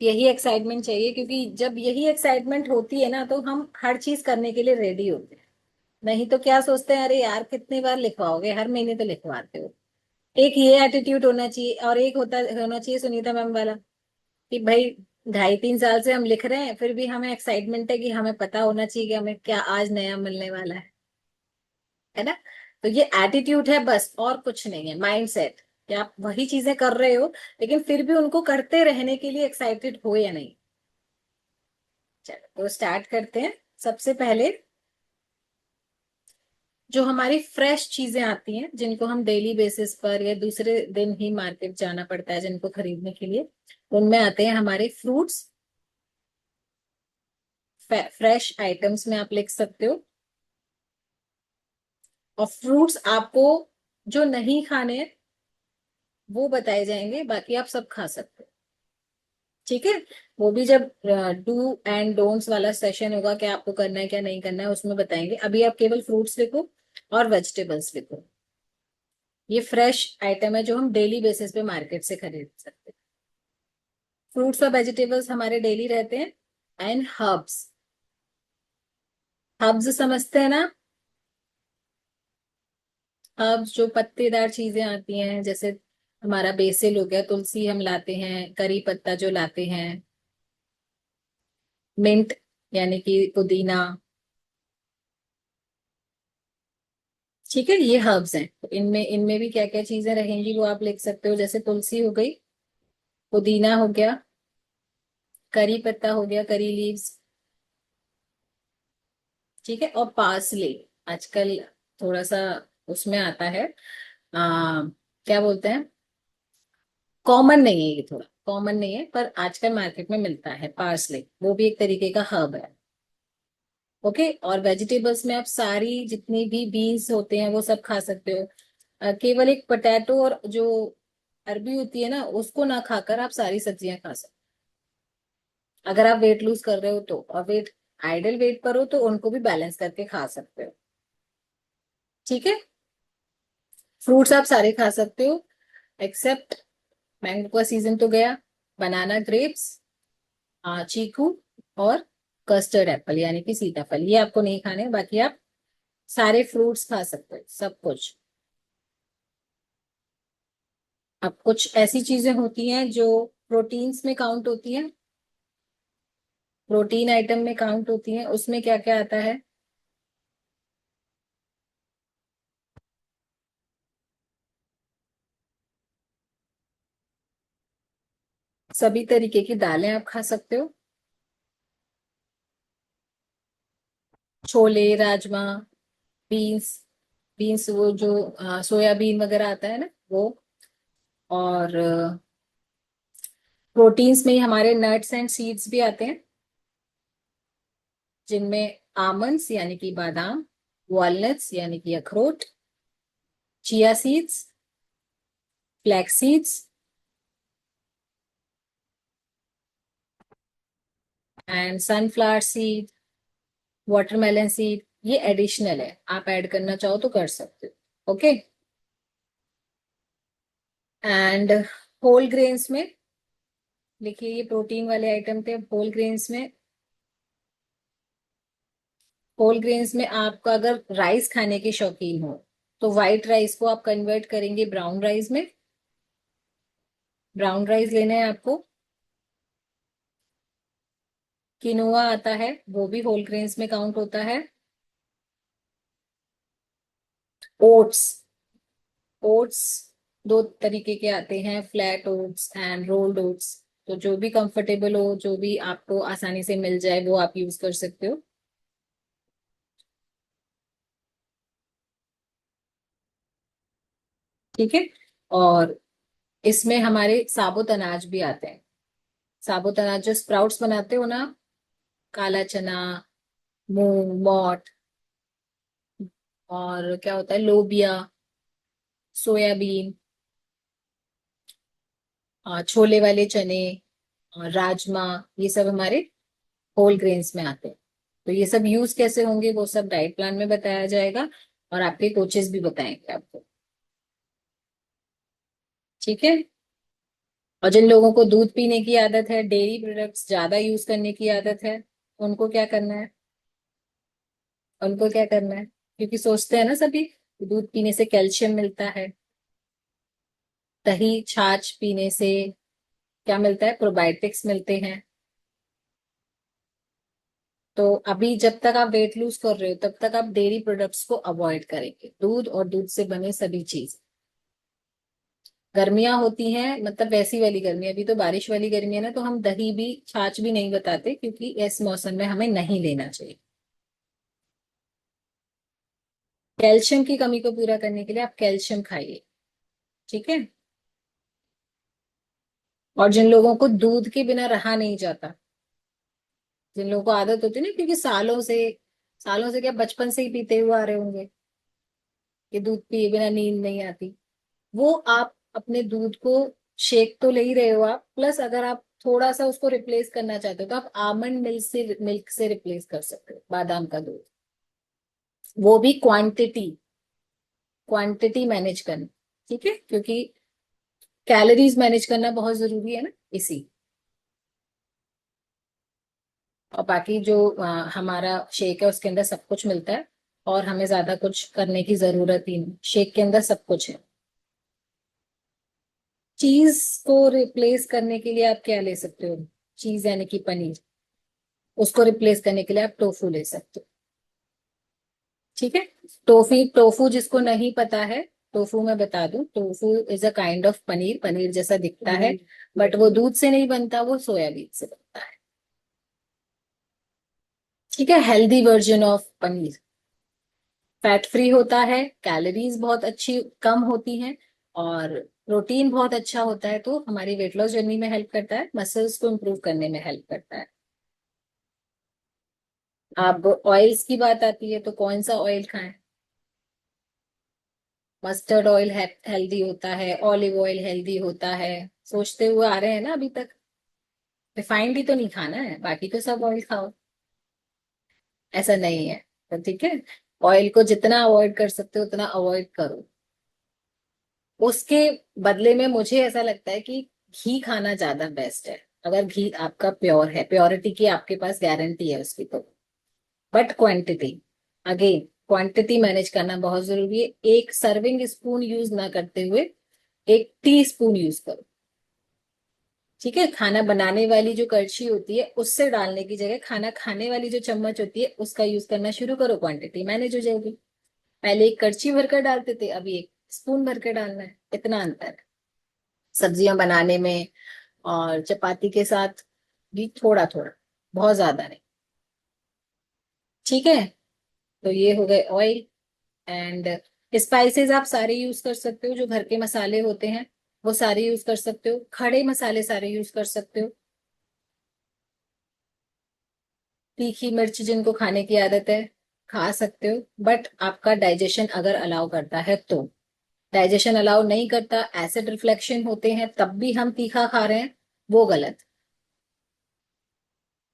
यही एक्साइटमेंट चाहिए, क्योंकि जब यही एक्साइटमेंट होती है ना तो हम हर चीज करने के लिए रेडी होते हैं। नहीं तो क्या सोचते हैं, अरे यार कितनी बार लिखवाओगे, हर महीने तो लिखवाते हो। एक ये एटीट्यूड होना चाहिए, और एक होना चाहिए सुनीता मैम वाला, कि भाई 2.5-3 साल से हम लिख रहे हैं, फिर भी हमें एक्साइटमेंट है कि हमें पता होना चाहिए कि हमें क्या आज नया मिलने वाला है ना। तो ये एटीट्यूड है बस, और कुछ नहीं है। माइंड सेट कि आप वही चीजें कर रहे हो, लेकिन फिर भी उनको करते रहने के लिए एक्साइटेड हो या नहीं। चलो तो स्टार्ट करते हैं। सबसे पहले जो हमारी फ्रेश चीजें आती हैं, जिनको हम डेली बेसिस पर या दूसरे दिन ही मार्केट जाना पड़ता है जिनको खरीदने के लिए, उनमें आते हैं हमारे फ्रूट्स। फ्रेश आइटम्स में आप लिख सकते हो। और फ्रूट्स आपको जो नहीं खाने हैं वो बताए जाएंगे, बाकी आप सब खा सकते हो। ठीक है। वो भी जब डू एंड डोंट्स वाला सेशन होगा, क्या आपको करना है क्या नहीं करना है, उसमें बताएंगे। अभी आप केवल फ्रूट्स लिखो और वेजिटेबल्स लिखो। ये फ्रेश आइटम है जो हम डेली बेसिस पे मार्केट से खरीद सकते हैं। फ्रूट्स और वेजिटेबल्स हमारे डेली रहते हैं। एंड हर्ब्स, हर्ब्स समझते हैं ना। हर्ब्स जो पत्तेदार चीजें आती हैं, जैसे हमारा बेसिल हो गया, तुलसी हम लाते हैं, करी पत्ता जो लाते हैं, मिंट यानी कि पुदीना। ठीक है, ये हर्ब्स हैं। तो इनमें इनमें भी क्या क्या चीजें रहेंगी वो आप लिख सकते हो। जैसे तुलसी हो गई, पुदीना हो गया, करी पत्ता हो गया, करी लीव्स। ठीक है। और पार्सले आजकल थोड़ा सा उसमें आता है, क्या बोलते हैं, कॉमन नहीं है, ये थोड़ा कॉमन नहीं है, पर आजकल मार्केट में मिलता है पार्सले। वो भी एक तरीके का हर्ब है। ओके। और वेजिटेबल्स में आप सारी जितनी भी बीन्स होते हैं वो सब खा सकते हो। केवल एक पोटैटो और जो अरबी होती है ना, उसको ना खाकर आप सारी सब्जियां खा सकते हो। अगर आप वेट लूज कर रहे हो तो, और वेट आइडल वेट पर हो तो उनको भी बैलेंस करके खा सकते हो। ठीक है। फ्रूट्स आप सारे खा सकते हो, एक्सेप्ट मैंगो का सीजन तो गया, बनाना, ग्रेप्स, चीकू और कस्टर्ड एप्पल यानी कि सीताफल, ये आपको नहीं खाने। बाकी आप सारे फ्रूट्स खा सकते हो, सब कुछ। अब कुछ ऐसी चीजें होती हैं जो प्रोटीन्स में काउंट होती हैं, प्रोटीन आइटम में काउंट होती हैं। उसमें क्या क्या आता है? सभी तरीके की दालें आप खा सकते हो, छोले, राजमा, बीन्स, बीन्स वो जो सोयाबीन वगैरह आता है ना वो। और प्रोटीन्स में ही हमारे नट्स एंड सीड्स भी आते हैं, जिनमें आमंड्स यानी कि बादाम, वॉलनट्स यानी कि अखरोट, chia seeds, flax seeds and sunflower seed, watermelon seed. ये एडिशनल है, आप ऐड करना चाहो तो कर सकते हो। ओके। एंड होल ग्रेन्स में देखिए, ये प्रोटीन वाले आइटम थे। होल ग्रेन्स में आपका अगर राइस खाने के शौकीन हो तो व्हाइट राइस को आप कन्वर्ट करेंगे ब्राउन राइस में। ब्राउन राइस लेना है आपको। किनोआ आता है, वो भी होल ग्रेन्स में काउंट होता है। ओट्स, ओट्स दो तरीके के आते हैं, flat oats and rolled oats. तो जो भी कंफर्टेबल हो, जो भी आपको आसानी से मिल जाए वो आप यूज कर सकते हो। ठीक है। और इसमें हमारे साबुत अनाज भी आते हैं। साबुत अनाज जो स्प्राउट्स बनाते हो ना, काला चना, मूंग, मोठ, और क्या होता है, लोबिया, सोयाबीन, छोले वाले चने, और राजमा, ये सब हमारे होल ग्रेन्स में आते हैं। तो ये सब यूज कैसे होंगे वो सब डाइट प्लान में बताया जाएगा और आपके कोचेस भी बताएंगे आपको। ठीक है। और जिन लोगों को दूध पीने की आदत है, डेयरी प्रोडक्ट्स ज्यादा यूज करने की आदत है, उनको क्या करना है? उनको क्या करना है? क्योंकि सोचते हैं ना सभी कि दूध पीने से कैल्शियम मिलता है, दही छाछ पीने से क्या मिलता है? प्रोबायोटिक्स मिलते हैं। तो अभी जब तक आप वेट लूज कर रहे हो तब तक आप डेयरी प्रोडक्ट्स को अवॉइड करेंगे, दूध और दूध से बने सभी चीज। गर्मियां होती हैं, मतलब वैसी वाली गर्मी, अभी तो बारिश वाली गर्मी है ना, तो हम दही भी छाछ भी नहीं बताते, क्योंकि इस मौसम में हमें नहीं लेना चाहिए। कैल्शियम की कमी को पूरा करने के लिए आप कैल्शियम खाइए। ठीक है। और जिन लोगों को दूध के बिना रहा नहीं जाता, जिन लोगों को आदत होती है ना, क्योंकि सालों से क्या बचपन से ही पीते हुए आ रहे होंगे कि दूध पिए बिना नींद नहीं आती, वो आप अपने दूध को शेक तो ले ही रहे हो आप, प्लस अगर आप थोड़ा सा उसको रिप्लेस करना चाहते हो तो आप आमंड मिल्क से रिप्लेस कर सकते हो, बादाम का दूध। वो भी क्वांटिटी क्वांटिटी मैनेज करना। ठीक है, क्योंकि कैलोरीज मैनेज करना बहुत जरूरी है ना, इसी। और बाकी जो हमारा शेक है उसके अंदर सब कुछ मिलता है और हमें ज्यादा कुछ करने की जरूरत ही नहीं, शेक के अंदर सब कुछ है। चीज को रिप्लेस करने के लिए आप क्या ले सकते हो? चीज यानी कि पनीर, उसको रिप्लेस करने के लिए आप टोफू ले सकते हो। ठीक है। टोफू जिसको नहीं पता है, टोफू मैं बता दूं, tofu is a kind of paneer, paneer जैसा दिखता है, बट वो दूध से नहीं बनता, वो सोयाबीन से बनता है। ठीक है, healthy version of paneer, fat free होता है, कैलोरीज बहुत अच्छी कम होती हैं, और प्रोटीन बहुत अच्छा होता है, तो हमारी वेट लॉस जर्नी में हेल्प करता है, मसल्स को इम्प्रूव करने में हेल्प करता है। अब ऑयल्स की बात आती है तो कौन सा ऑयल खाएं? मस्टर्ड ऑयल हेल्दी होता है, ऑलिव ऑयल हेल्दी होता है, सोचते हुए आ रहे हैं ना अभी तक। रिफाइंड ही तो नहीं खाना है, बाकी तो सब ऑयल खाओ, ऐसा नहीं है। तो ठीक है, ऑयल को जितना अवॉइड कर सकते हो उतना अवॉइड करो। उसके बदले में मुझे ऐसा लगता है कि घी खाना ज्यादा बेस्ट है, अगर घी आपका प्योर है, प्योरिटी की आपके पास गारंटी है उसकी तो। But quantity, again quantity manage करना बहुत जरूरी है। एक सर्विंग स्पून यूज ना करते हुए एक टी स्पून यूज करो। ठीक है, खाना बनाने वाली जो कड़छी होती है उससे डालने की जगह खाना खाने वाली जो चम्मच होती है उसका यूज करना शुरू करो, क्वांटिटी मैनेज हो जाएगी। पहले एक कड़छी भरकर डालते थे, अभी एक स्पून भरकर डालना है, इतना अंतर है सब्जियां बनाने में। और चपाती के साथ भी थोड़ा थोड़ा, बहुत ज्यादा नहीं। ठीक है। तो ये हो गए ऑयल। एंड स्पाइसेस आप सारे यूज कर सकते हो, जो घर के मसाले होते हैं वो सारे यूज कर सकते हो, खड़े मसाले सारे यूज कर सकते हो। तीखी मिर्च जिनको खाने की आदत है खा सकते हो, बट आपका डाइजेशन अगर अलाउ करता है तो। डाइजेशन अलाउ नहीं करता, एसिड रिफ्लेक्शन होते हैं, तब भी हम तीखा खा रहे हैं, वो गलत।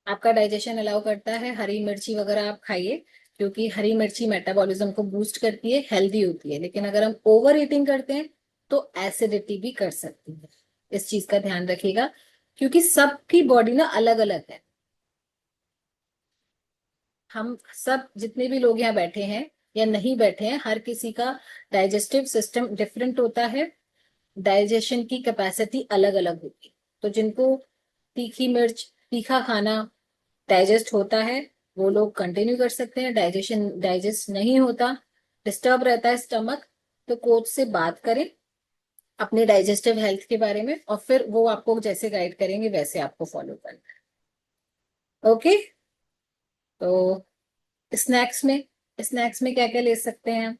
आपका डाइजेशन अलाउ करता है, हरी मिर्ची वगैरह आप खाइए, क्योंकि हरी मिर्ची मेटाबॉलिज्म को बूस्ट करती है, हेल्दी होती है। लेकिन अगर हम ओवर ईटिंग करते हैं तो एसिडिटी भी कर सकती है, इस चीज का ध्यान रखिएगा, क्योंकि सबकी बॉडी ना अलग अलग है। हम सब जितने भी लोग यहाँ बैठे हैं या नहीं बैठे हैं, हर किसी का डाइजेस्टिव सिस्टम डिफरेंट होता है, डाइजेशन की कैपेसिटी अलग अलग होगी। तो जिनको तीखी मिर्च, तीखा खाना डाइजेस्ट होता है वो लोग कंटिन्यू कर सकते हैं, डाइजेस्ट नहीं होता, डिस्टर्ब रहता है स्टमक, तो कोच से बात करें अपने डाइजेस्टिव हेल्थ के बारे में, और फिर वो आपको जैसे गाइड करेंगे वैसे आपको फॉलो करना है। ओके। तो स्नैक्स में क्या क्या ले सकते हैं?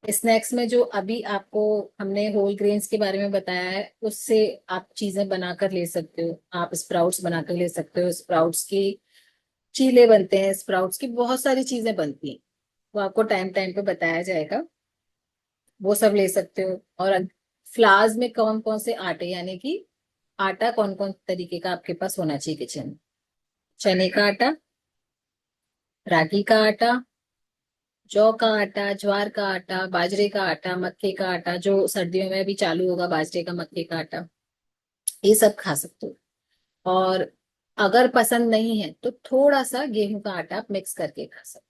स्नैक्स में जो अभी आपको हमने होल ग्रेन्स के बारे में बताया है उससे आप चीजें बनाकर ले सकते हो। आप स्प्राउट्स बनाकर ले सकते हो, स्प्राउट्स की चीले बनते हैं, स्प्राउट्स की बहुत सारी चीजें बनती हैं, वो आपको टाइम टाइम पे बताया जाएगा, वो सब ले सकते हो। और फ्लावर्स में कौन कौन से आटे, यानी कि आटा कौन कौन तरीके का आपके पास होना चाहिए किचन में, चने का आटा, रागी का आटा, जौ का आटा, ज्वार का आटा, बाजरे का आटा, मक्के का आटा, जो सर्दियों में भी चालू होगा, बाजरे का, मक्के का आटा, ये सब खा सकते हो। और अगर पसंद नहीं है तो थोड़ा सा गेहूं का आटा आप मिक्स करके खा सकते हो,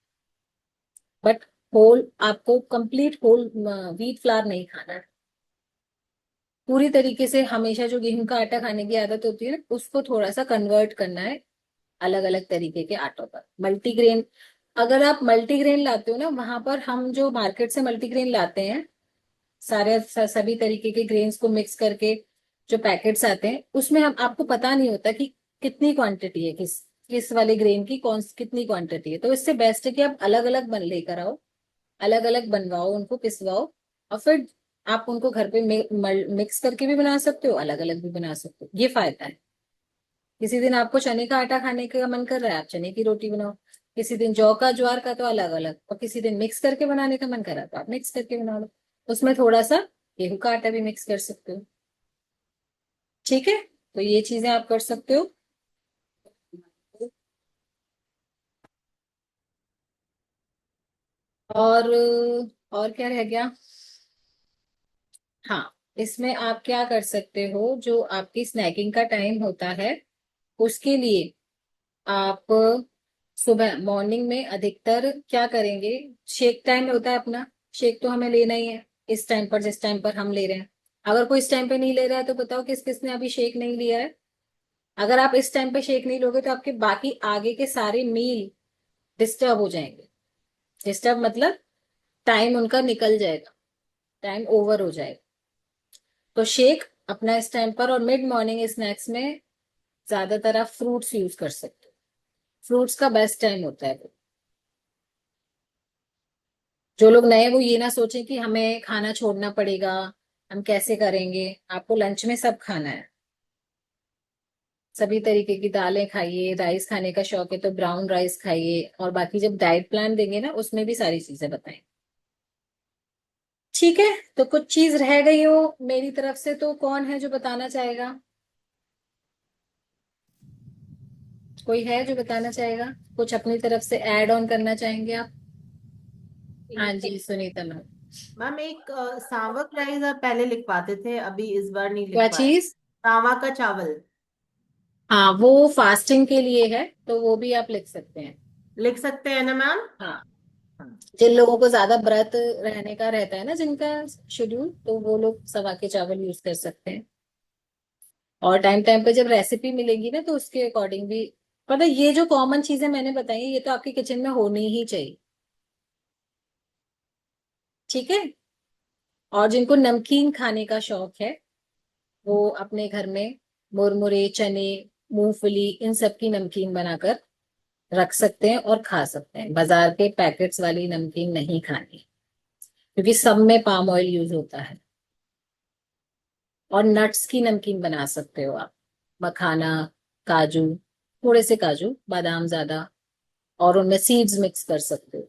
बट होल, आपको कंप्लीट होल व्हीट फ्लावर नहीं खाना है। पूरी तरीके से हमेशा जो गेहूं का आटा खाने की आदत होती है ना, उसको थोड़ा सा कन्वर्ट करना है अलग अलग तरीके के आटों पर। मल्टीग्रेन, अगर आप मल्टीग्रेन लाते हो ना, वहां पर हम जो मार्केट से मल्टीग्रेन लाते हैं, सभी तरीके के ग्रेन्स को मिक्स करके जो पैकेट्स आते हैं, उसमें हम आपको पता नहीं होता कि कितनी क्वांटिटी है, किस किस वाले ग्रेन की कौन कितनी क्वांटिटी है। तो इससे बेस्ट है कि आप अलग अलग बन लेकर आओ, अलग अलग बनवाओ, उनको पिसवाओ, और फिर आप उनको घर पे मिक्स करके भी बना सकते हो, अलग अलग भी बना सकते हो। ये फायदा है। किसी दिन आपको चने का आटा खाने का मन कर रहा है, आप चने की रोटी बनाओ। किसी दिन जौ का, ज्वार का, तो अलग अलग। और किसी दिन मिक्स करके बनाने का मन कर रहा है तो आप मिक्स करके बना लो, उसमें थोड़ा सा गेहूं का आटा भी मिक्स कर सकते हो। ठीक है, तो ये चीजें आप कर सकते हो। और और क्या रह गया? हाँ, इसमें आप क्या कर सकते हो, जो आपकी स्नैकिंग का टाइम होता है, उसके लिए आप सुबह मॉर्निंग में अधिकतर क्या करेंगे, शेक टाइम होता है अपना, शेक तो हमें लेना ही है इस टाइम पर, जिस टाइम पर हम ले रहे हैं। अगर कोई इस टाइम पे नहीं ले रहा है तो बताओ किस किस ने अभी शेक नहीं लिया है। अगर आप इस टाइम पे शेक नहीं लोगे तो आपके बाकी आगे के सारे मील डिस्टर्ब हो जाएंगे। डिस्टर्ब मतलब टाइम उनका निकल जाएगा, टाइम ओवर हो जाएगा। तो शेक अपना इस टाइम पर, और मिड मॉर्निंग स्नैक्स में ज्यादातर आप फ्रूट्स यूज कर सकते हो। फ्रूट्स का बेस्ट टाइम होता है वो। जो लोग नए, वो ये ना सोचें कि हमें खाना छोड़ना पड़ेगा, हम कैसे करेंगे। आपको लंच में सब खाना है, सभी तरीके की दालें खाइए, राइस खाने का शौक है तो ब्राउन राइस खाइए, और बाकी जब डाइट प्लान देंगे ना, उसमें भी सारी चीजें बताएं। ठीक है, तो कुछ चीज रह गई हो मेरी तरफ से तो कौन है जो बताना चाहेगा? कोई है जो बताना चाहेगा, कुछ अपनी तरफ से ऐड ऑन करना चाहेंगे आप? हाँ जी, सुनीता मैम। मैम एक सावक राइस आप पहले लिखवाते थे, अभी इस बार नहीं क्या लिखवाए। चीज? सावा का चावल हाँ, वो फास्टिंग के लिए है, तो वो भी आप लिख सकते हैं। लिख सकते हैं ना मैम? हाँ, जिन लोगों को ज्यादा व्रत रहने का रहता है ना, जिनका शेड्यूल, तो वो लोग सवा के चावल यूज कर सकते हैं। और टाइम टाइम पे जब रेसिपी मिलेगी ना, तो उसके अकॉर्डिंग भी, पता है, ये जो कॉमन चीजें मैंने बताई ये तो आपके किचन में होनी ही चाहिए। ठीक है। और जिनको नमकीन खाने का शौक है, वो अपने घर में मुरमुरे, चने, मूंगफली, इन सब की नमकीन बनाकर रख सकते हैं और खा सकते हैं। बाजार के पैकेट्स वाली नमकीन नहीं खानी, क्योंकि सब में पाम ऑयल यूज होता है। और नट्स की नमकीन बना सकते हो आप, मखाना, काजू, थोड़े से काजू, बादाम ज्यादा, और उनमें सीड्स मिक्स कर सकते हो।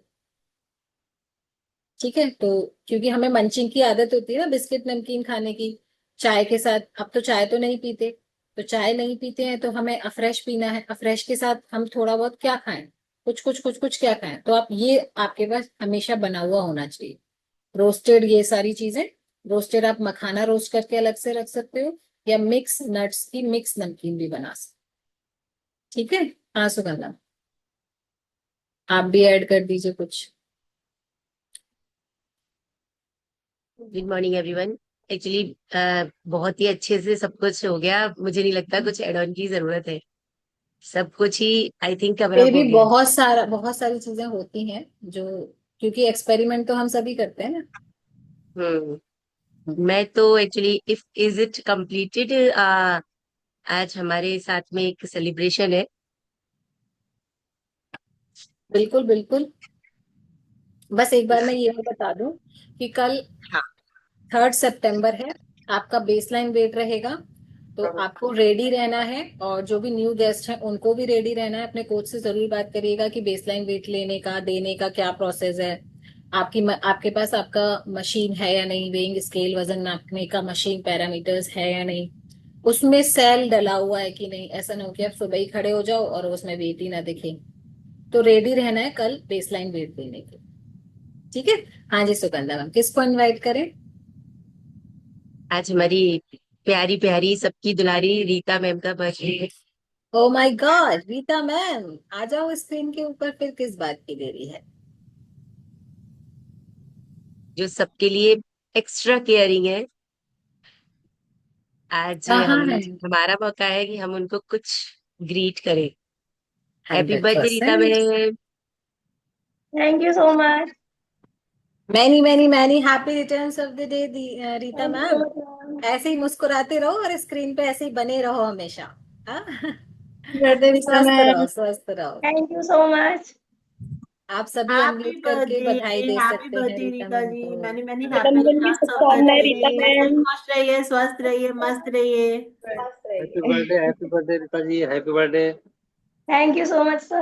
ठीक है, तो क्योंकि हमें मंचिंग की आदत होती है ना बिस्किट नमकीन खाने की, चाय के साथ। अब तो चाय तो नहीं पीते, तो चाय नहीं पीते हैं तो हमें अफ्रेश पीना है। अफ्रेश के साथ हम थोड़ा बहुत क्या खाएं, कुछ कुछ कुछ कुछ क्या खाएं, तो आप ये आपके पास हमेशा बना हुआ होना चाहिए। रोस्टेड, ये सारी चीजें रोस्टेड, आप मखाना रोस्ट करके अलग से रख सकते हो, या मिक्स नट्स की मिक्स नमकीन भी बना सकते। ठीक है। हाँ सुगंधा, आप भी ऐड कर दीजिए कुछ। Good morning everyone. एक्चुअली बहुत ही अच्छे से सब कुछ हो गया, मुझे नहीं लगता कुछ एड ऑन की जरूरत है। सब कुछ ही आई थिंक कवर फिर अप भी हो गया। बहुत सारी चीजें होती हैं जो, क्योंकि एक्सपेरिमेंट तो हम सभी करते हैं ना। मैं तो actually if is it completed, आज हमारे साथ में एक सेलिब्रेशन है। बिल्कुल बिल्कुल। बस एक बार मैं ये बता दूं कि कल हाँ। 3 सितंबर है, आपका बेसलाइन वेट रहेगा, तो आपको रेडी रहना है। और जो भी न्यू गेस्ट हैं उनको भी रेडी रहना है। अपने कोच से जरूर बात करिएगा कि बेसलाइन वेट लेने का, देने का क्या प्रोसेस है। आपके पास आपका मशीन है या नहीं, वेइंग स्केल, वजन नापने का मशीन, पैरामीटर्स है या नहीं। उसमें सेल डला हुआ है कि नहीं, ऐसा ना हो कि आप सुबह ही खड़े हो जाओ और उसमें वेट ही ना दिखे। तो रेडी रहना है कल बेसलाइन वेट देने के। ठीक है। हाँ जी सुगंधा मैम, किसको इनवाइट करें? आज हमारी प्यारी प्यारी सबकी दुलारी रीता मैम का बर्थडे है। Oh my God, Rita ma'am आ जाओ स्क्रीन के ऊपर, फिर किस बात की देरी है? जो सबके लिए एक्स्ट्रा केयरिंग है। आज कहाँ हम है? हमारा मौका है कि हम उनको कुछ ग्रीट करें। Happy birthday Rita 100%। Ma'am. Thank you so much. Many many many happy returns of the day Rita thank you ma'am. So much ma'am. ऐसे ही मुस्कुराते रहो और स्क्रीन पे ऐसे ही बने रहो हमेशा। हाँ? बर्थडे रीता स्वस्थ मैम। रहो, स्वस्थ रहो। Thank you so much. आप सभी हैप्पी अनम्यूट करके बर्थडे, बधाई दे हैप्पी सकते हैं बर्थडे रीता रीता मैम जी, को। मैनी मैनी हैप्पी जन्मदिन की रिटर्न्स ऑफ द शुभकामनाएं डे। रीता ऐसे मैम। खुश रहिए, स्वस्थ रहिए, मस्त रहिए। Happy birthday Rita ji, happy birthday. Thank you so much sir.